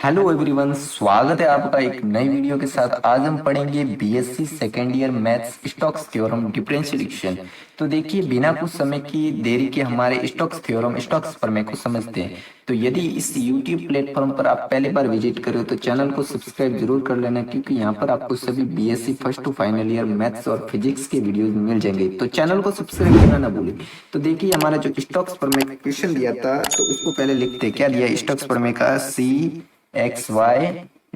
Hello everyone, स्वागत है आपका एक नई वीडियो के साथ। आज हम पढ़ेंगे BSc second year maths Stokes theorem differentiation. तो देखिए, बिना कुछ समय की देरी के हमारे स्टोक्स थ्योरम स्टोक्स प्रमेय को समझते हैं। तो यदि इस यूट्यूब प्लेटफॉर्म पर आप पहली बार विजिट करें तो चैनल को सब्सक्राइब जरूर कर लेना, क्योंकि यहाँ पर आपको सभी BSc first to final year maths और फिजिक्स के वीडियोज मिल जाएंगे। तो चैनल को सब्सक्राइब करना ना भूलें। तो देखिए, हमारा जो स्टोक्स प्रमेय क्वेश्चन दिया था, तो उसको पहले लिखते क्या दिया स्टोक्स प्रमेय का। C X Y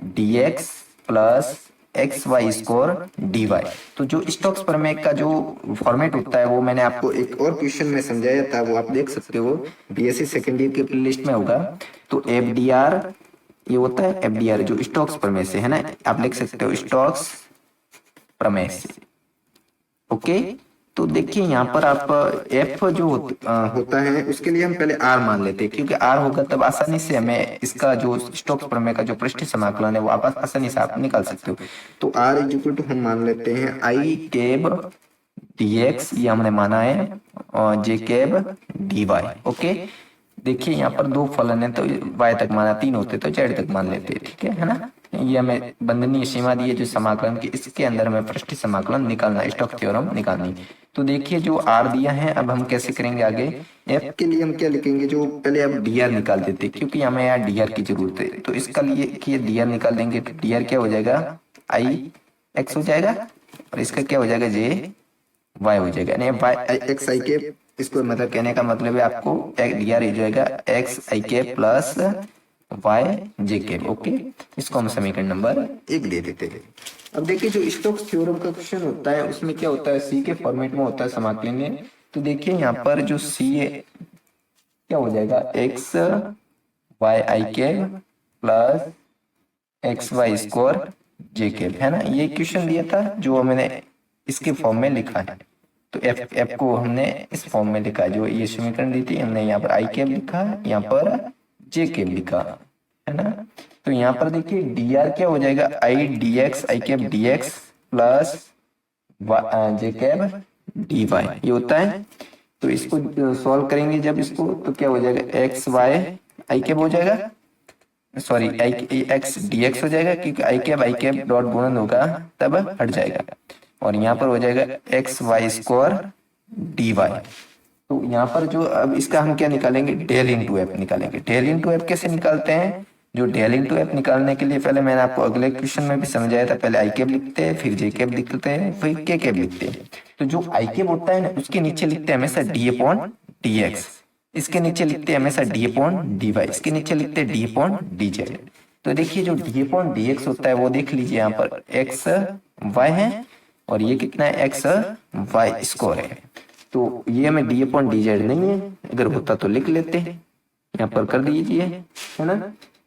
D X plus X Y square D Y. तो जो स्टोक्स प्रमेय का जो फॉर्मेट होता है वो मैंने आपको एक और क्वेश्चन में समझाया था, वो आप देख सकते हो, बीएससी सेकेंड ईयर के प्लेलिस्ट में होगा। तो एफ डी आर ये होता है, एफ डी आर जो स्टोक्स प्रमेय से है ना, आप लिख सकते हो स्टोक्स प्रमेय से। ओके, तो देखिए यहाँ पर आप एफ जो होता है उसके लिए हम पहले आर मान लेते हैं, क्योंकि आर होगा तब आसानी से हमें इसका जो स्टोक्स प्रमेय का जो पृष्ठीय समाकलन है वो आप आसानी से आप निकाल सकते हो। तो आर इज इक्वल टू हम मान लेते हैं आई कैब डी एक्स, ये हमने माना है, और जे कैब डी वाई। ओके, देखिए यहाँ पर दो फलन है तो y तक माना, तीन होते तो z तक मान लेते, ठीक है ना। ये हमें बंधनीय सीमा दी है जो समाकलन की, इसके अंदर हमें पृष्ठीय समाकलन निकालना, स्टोक्स थ्योरम निकालनी। तो देखिए जो r दिया है, अब हम कैसे करेंगे आगे। f के लिए हम क्या लिखेंगे, जो पहले अब dr निकाल देते, क्योंकि हमें यहाँ dr की जरूरत है। तो इसका लिए कि dr निकाल देंगे तो dr क्या हो जाएगा, i x हो जाएगा, और इसका क्या हो जाएगा, j y हो जाएगा, यानी y x i के। इसको मतलब कहने का मतलब है आपको डी आर हो जाएगा एक्स आई के प्लस वाई जे के। ओके, इसको हम समीकरण नंबर 1 दे देते हैं। अब देखिए जो स्टोक्स थ्योरम का क्वेश्चन होता है उसमें क्या होता है, सी के फॉर्मेट में होता है समाकलन। तो देखिए यहाँ पर जो सी है क्या हो जाएगा, एक्स वाई आई के प्लस एक्स वाई स्क्वायर जे के, है ना। ये क्वेश्चन दिया था जो मैंने इसके फॉर्म में लिखा है। तो एफ एफ को हमने इस फॉर्म में लिखा, जो ये समीकरण दी थी हमने, यहाँ पर आई कैप लिखा, यहाँ पर जे कैप लिखा, है ना। तो यहाँ पर देखिए डी आर क्या हो जाएगा, i D X i cap D X plus J cap D Y, ये होता है। तो इसको सॉल्व करेंगे जब इसको, तो क्या हो जाएगा, एक्स वाई आई कैप हो जाएगा, sorry I x D x हो जाएगा, क्योंकि आई कैप डॉट गुणन होगा तब हट जाएगा, और यहाँ पर हो जाएगा X Y square D Y. तो यहाँ पर जो अब इसका हम क्या निकालेंगे, डेल इंटू एफ निकालेंगे। डेल इंटू एफ कैसे निकालते हैं, जो डेल इंटू एफ निकालने के लिए पहले मैंने आपको अगले क्वेश्चन में भी समझाया था, पहले आई कैप लिखते हैं, फिर जे कैप लिखते हैं, फिर के कैप लिखते हैं। तो जो आई कैप होता है ना, उसके नीचे लिखते हैं हमेशा डी अपॉन डी एक्स, इसके नीचे लिखते हैं हमेशा डी अपॉन डी वाई, इसके नीचे लिखते हैं डी अपॉन डी जेड। तो देखिए जो डी अपॉन डी एक्स होता है वो देख लीजिए, यहाँ पर एक्स वाई है, और ये कितना है, एक्स वाई स्क्वायर है। तो ये हमें डी अपॉन डी जेड नहीं है, अगर होता तो लिख लेते हैं, यहाँ पर कर दीजिए, है ना।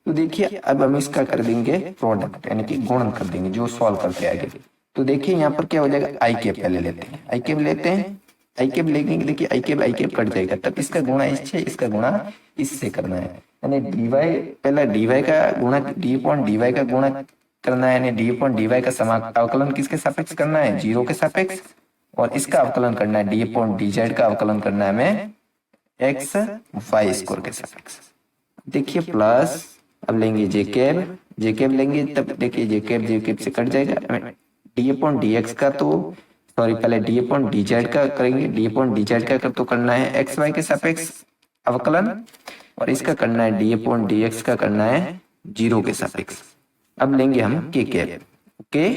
तो देखिए अब हम इसका कर देंगे प्रोडक्ट, यानी कि गुणन कर देंगे जो सॉल्व करते आगे। तो देखिए यहाँ पर क्या हो जाएगा, आई कैप पहले लेते हैं, आई कैप लेते हैं, आई कैप लेंगे, देखिए आई कैप कट जाएगा, तब इसका गुणा इससे, इसका गुणा इससे करना है, यानी डीवाई पहला डीवाई का गुणा डी अपॉन डीवाई का गुणा करना है, यानी डी अपॉन डीवाई का अवकलन किसके सापेक्ष करना है, जीरो के सापेक्ष, और इसका अवकलन करना है डी अपॉन डी जेड का अवकलन करना है हमें एक्स वाई स्क्वायर के सापेक्ष। देखिए प्लस अब लेंगे जे कैब लेंगे, तब देखिए जे कैब से कट जाएगा, डी अपॉन डी एक्स का, तो सॉरी पहले डी अपॉन डी जेड का करेंगे, डी अपॉन डी जेड का कर तो करना है एक्स वाई के सापेक्ष अवकलन, और इसका करना है डी अपॉन डी एक्स का करना है जीरो के सापेक्ष। अब लेंगे हम के कैप। ओके,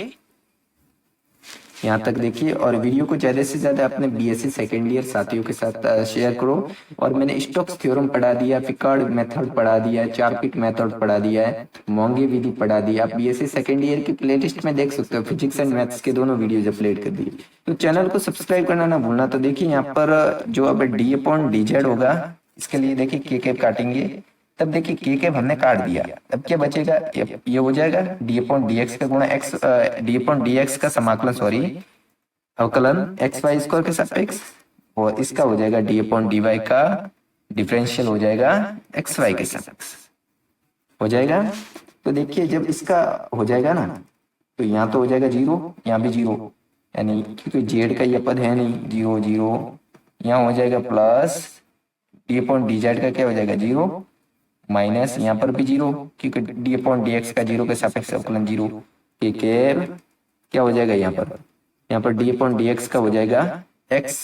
यहाँ तक देखिए, और वीडियो को ज्यादा से ज्यादा अपने बीएससी सेकेंड ईयर साथियों के साथ शेयर करो। और मैंने स्टोक्स थ्योरम पढ़ा दिया, पिकार्ड मेथड पढ़ा दिया है, चारपिट मेथड पढ़ा दिया है, मोंगे विधि पढ़ा दिया। आप बीएससी सेकेंड ईयर की प्लेलिस्ट में देख सकते हो, फिजिक्स एंड मैथ्स के दोनों वीडियोज अपलोड कर दिए। तो चैनल को सब्सक्राइब करना ना भूलना। तो देखिए यहाँ पर जो अब डी अपॉन डी जेड होगा, इसके लिए देखिए के कैप काटेंगे, तब देखिए के कैप हमने काट दिया, अब क्या बचेगा, ये हो जाएगा डी अपॉन डी एक्स का गुणा x, D upon D x का समाकलन, सॉरी अवकलन एक्स वाई स्क्वायर के सापेक्ष, और इसका हो जाएगा डी अपॉन डी वाई का डिफरेंशियल हो जाएगा एक्स वाई के सापेक्ष, हो जाएगा। तो देखिए जब इसका हो जाएगा ना, तो यहाँ तो हो जाएगा जीरो, यहाँ भी जीरो, यानी क्योंकि जेड का ये पद है नहीं, जीरो जीरो, यहाँ हो जाएगा plus D upon D Z का क्या हो जाएगा जीरो, माइनस यहाँ पर भी जीरो, क्योंकि डी अपॉन डी एक्स का जीरो के सापेक्ष अवकलन जीरो, के कैप क्या हो जाएगा यहाँ पर डी अपॉन डी एक्स का हो जाएगा एक्स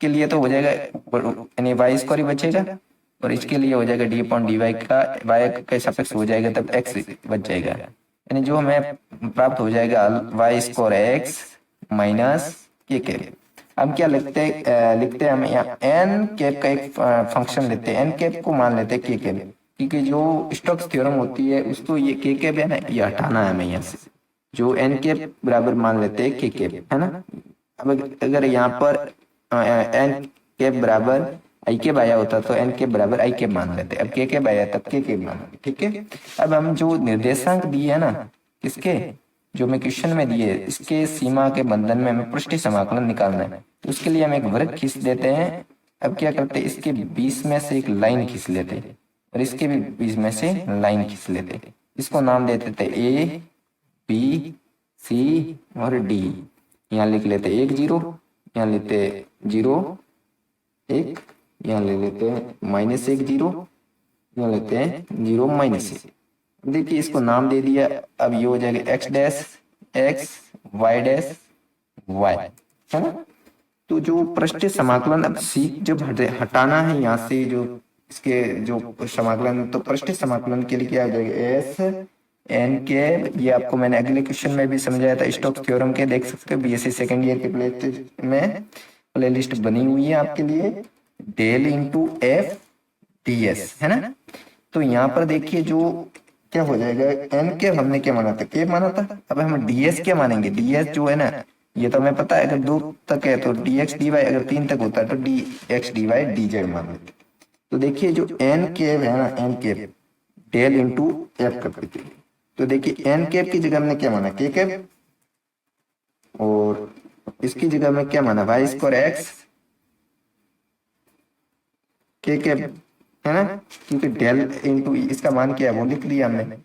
के लिए तो हो जाएगा यानी वाई स्क्वायर ही बचेगा, और इसके लिए हो जाएगा डी अपॉन डी वाई का वाई के सापेक्ष हो जाएगा तब एक्स बच जाएगा, यानी जो हमें प्राप्त हो जाएगा वाई स्क्वायर एक्स माइनस के कैप। अब क्या लिखते हैं हम यहाँ एन कैप का एक फंक्शन लेते हैं, एन कैप को मान लेते हैं के कैप, क्योंकि जो स्टोक्स थ्योरम होती है उसको ये के कैप है ना, ये हटाना है हमें यहाँ से, जो एन कैप बराबर मान लेते हैं के कैप, है ना। अब अगर यहाँ पर एन कैप बराबर आई कैप आया होता तो एन कैप बराबर आई कैप मान लेते, अब के कैप आया तब के कैप मान लेते, ठीक है। अब हम जो निर्देशांक दिए है ना किसके, जो मैं क्वेश्चन में दिए, इसके सीमा के बंधन में हमें पृष्ठीय समाकलन निकालना है, तो उसके लिए हम एक वृत्त खींच देते हैं। अब क्या करते हैं, इसके बीच में से एक लाइन खींच लेते हैं और इसके भी बीच में से लाइन खींच लेते हैं, इसको नाम दे देते ए बी सी और डी। यहाँ लिख लेते एक जीरो, यहाँ लेते जीरो एक, यहाँ ले लेते हैं माइनस एक जीरो, यहाँ लेते हैं जीरो माइनस एक। देखिए इसको नाम दे दिया, अब ये हो जाएगा X dash X Y dash Y, है ना। तो जो पृष्ठीय समाकलन अब सीख जब हटाना है यहाँ से जो इसके जो समाकलन, तो पृष्ठीय समाकलन के लिए क्या हो जाएगा एस एन के, ये आपको मैंने अगले क्वेश्चन में भी समझाया था स्टोक्स थ्योरम के, देख सकते हो बीएससी सेकंड ईयर के प्ले लिस्ट बनी हुई है आपके लिए, del into F D S, है ना। तो यहाँ पर देखिए जो क्या हो जाएगा, एन के हमने क्या माना था, के माना था, अब हम डीएस क्या मानेंगे, डीएस जो है ना ये तो हमें पता है अगर 2 तक है तो डी एक्स डी वाई, अगर 3 तक होता है तो D X D Y D Z मान लेते। तो देखिए जो एन केप है ना, N cap del into F कर देते, तो देखिए एन केप की जगह हमने क्या माना के कैप, और इसकी जगह में क्या माना वाई स्क्वायर एक्स के कैप, है ना, क्योंकि डेल इंटू इसका मान क्या है वो लिख दिया हमने,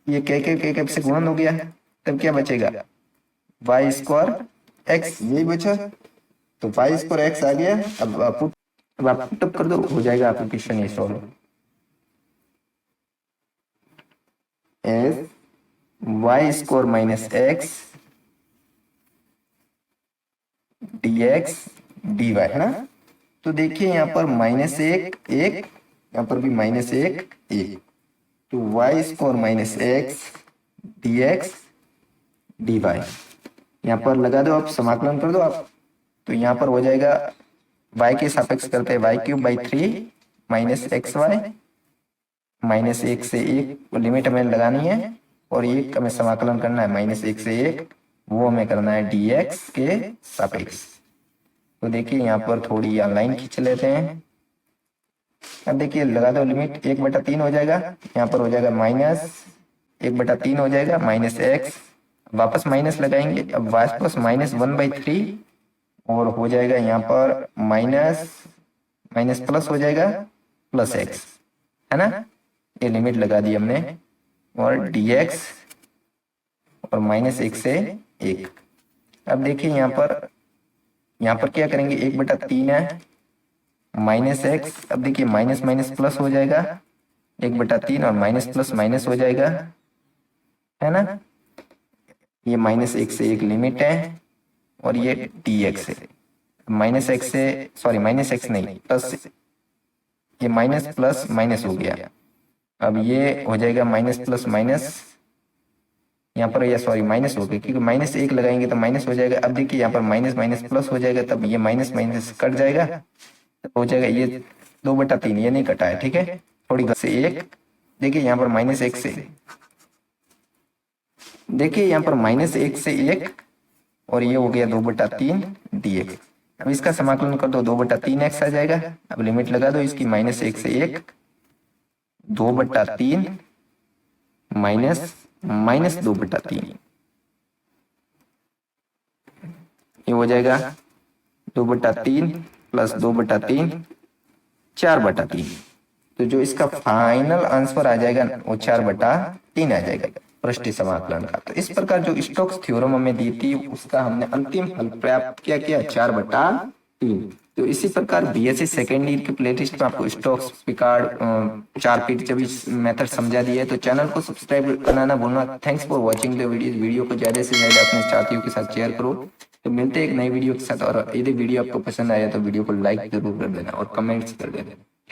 ये के कैप से गुणन हो गया, तब क्या बचेगा वाई स्क्वायर एक्स, यही बचा, तो वाई स्क्वायर एक्स आ गया। अब आप पुटअप कर दो, हो जाएगा आपका क्वेश्चन ये solve. S Y square minus X D X D Y, है ना। तो देखिए यहाँ पर माइनस एक एक, यहाँ पर भी माइनस एक एक, तो Y square minus X D X D Y, यहाँ पर लगा दो, आप समाकलन कर दो आप, तो यहाँ पर हो जाएगा y के सापेक्ष करते हैं Y cube by 3 minus X Y, minus एक से एक लिमिट हमें लगानी है, और एक हमें समाकलन करना है माइनस एक से एक, वो हमें करना है dx के सापेक्ष। तो देखिए यहाँ पर थोड़ी लाइन खींच लेते हैं, अब देखिए लगा दो लिमिट, 1/3 हो जाएगा, यहाँ पर हो जाएगा माइनस 1/3 हो जाएगा माइनस एक्स, वापस माइनस लगाएंगे, अब वापस माइनस 1/3, और हो जाएगा यहाँ पर माइनस माइनस प्लस हो जाएगा प्लस एक्स, है ना, ये लिमिट लगा दी हमने, और dx और माइनस एक से एक। अब देखिए यहाँ पर क्या करेंगे, 1/3 है माइनस एक्स, अब देखिए माइनस माइनस प्लस हो जाएगा 1/3, और माइनस प्लस माइनस हो जाएगा, है ना, ये माइनस एक से एक लिमिट है, और ये dx है, माइनस एक्स से सॉरी माइनस एक्स नहीं प्लस, ये माइनस प्लस माइनस हो गया, अब ये हो जाएगा माइनस प्लस माइनस, यहाँ पर या सॉरी माइनस हो गया क्योंकि माइनस एक लगाएंगे तो माइनस हो जाएगा, अब देखिए यहाँ पर माइनस माइनस प्लस हो जाएगा, तब ये माइनस माइनस कट जाएगा, तब हो जाएगा ये 2/3, ये नहीं कटा है, ठीक है, थोड़ी से एक, देखिए यहाँ पर माइनस एक से, देखिए यहाँ पर माइनस एक से एक, और ये हो गया 2/3 dx। अब इसका समाकलन कर दो, 2/3 एक्स आ जाएगा, अब लिमिट लगा दो इसकी माइनस एक से एक, 2/3 माइनस माइनस 2/3, ये हो जाएगा 2/3 प्लस 2/3 4/3, तो जो इसका फाइनल आंसर आ जाएगा वो 4/3 आ जाएगा पृष्ठीय समाकलन का। तो इस प्रकार जो स्टोक्स थ्योरम हमें दी थी उसका हमने अंतिम हल प्राप्त किया 4/3। तो इसी प्रकार बीएससी सेकेंड ईयर के प्लेलिस्ट में आपको स्टॉक्स पिकार्ड 4 फीट जब इस मेथड समझा दिया है। तो चैनल को सब्सक्राइब करना ना भूलना। Thanks for watching the video को ज्यादा से ज्यादा अपने साथियों के साथ शेयर करो। तो मिलते हैं एक नई वीडियो के साथ, और यदि वीडियो आपको पसंद आया तो वीडियो को लाइक जरूर कर देना और कमेंट्स कर देना।